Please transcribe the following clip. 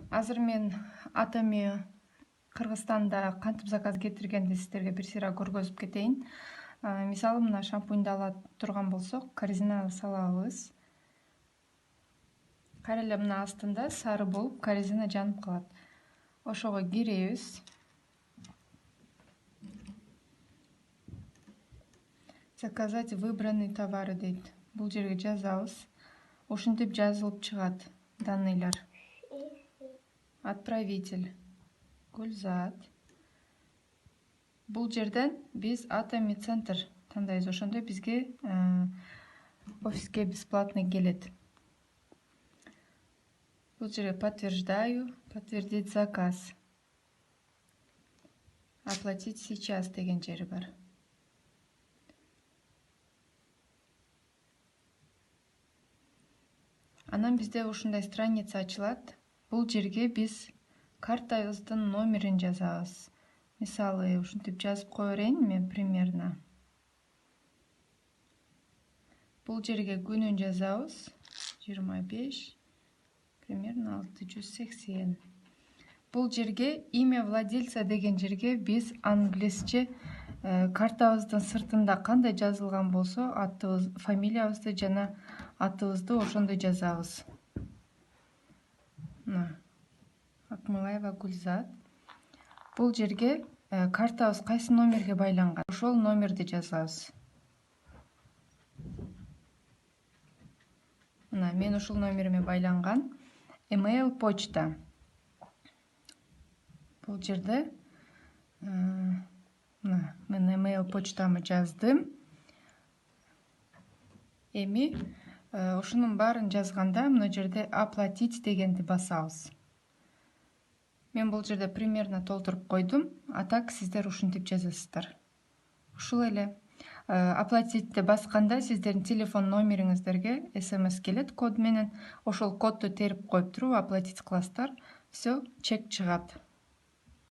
Азыр мен Атами Кыргызстанда кантип заказ кетиргенди сиздерге бир сыйра көргөзүп кетейин. Мисалы мына шампуньду ала турган болсок, корзинага салабыз. Кара эле мына астында сары болуп корзина жанып калат. Ошого киребиз. Заказать выбранный товары дейт. Бул жерге жазабыз. Ушинтип жазылып чыгат данныйлар. Отправитель Гүлзат. Бул жерден биз Атами центр тандайбыз. Ошондо бизге офиске бесплатно келет. Бул жерге подтверждаю, подтвердить заказ. Оплатить сейчас деген жери бар. Анан бизде ушундай страница ачылат. Бул жерге биз картабыздын номерин жазабыз. Мисалы, ушинтип жазып кое берейин мен примерно. Бул жерге күнүн жазабыз. 25, примерно 680. Бул жерге имя владельца деген жерге биз англисче картабыздын сыртында кандай жазылган болсо, атыбыз, фамилиябызды жана атыбызды ошондой жазабыз. Акмылаева Гүлзат. Бул жерге картабыз кайсы номерге байланган, ошол номерди жазабыз. Мына мен ушул номериме байланган. Email почта. Бул жерде мен email почтамы жаздым. Эми ушунун баарын жазганда мына жерде оплатить дегенди басабыз. Мен бул жерде примерно толтуруп койдум, а так сиздер ушинтип жазасыздар. Ушул эле. Оплатитти басканда сиздердин телефон номериңиздерге SMS келет код менен. Ошол кодду терип коюп туруп оплатить кыласыздар. Все, чек чыгат.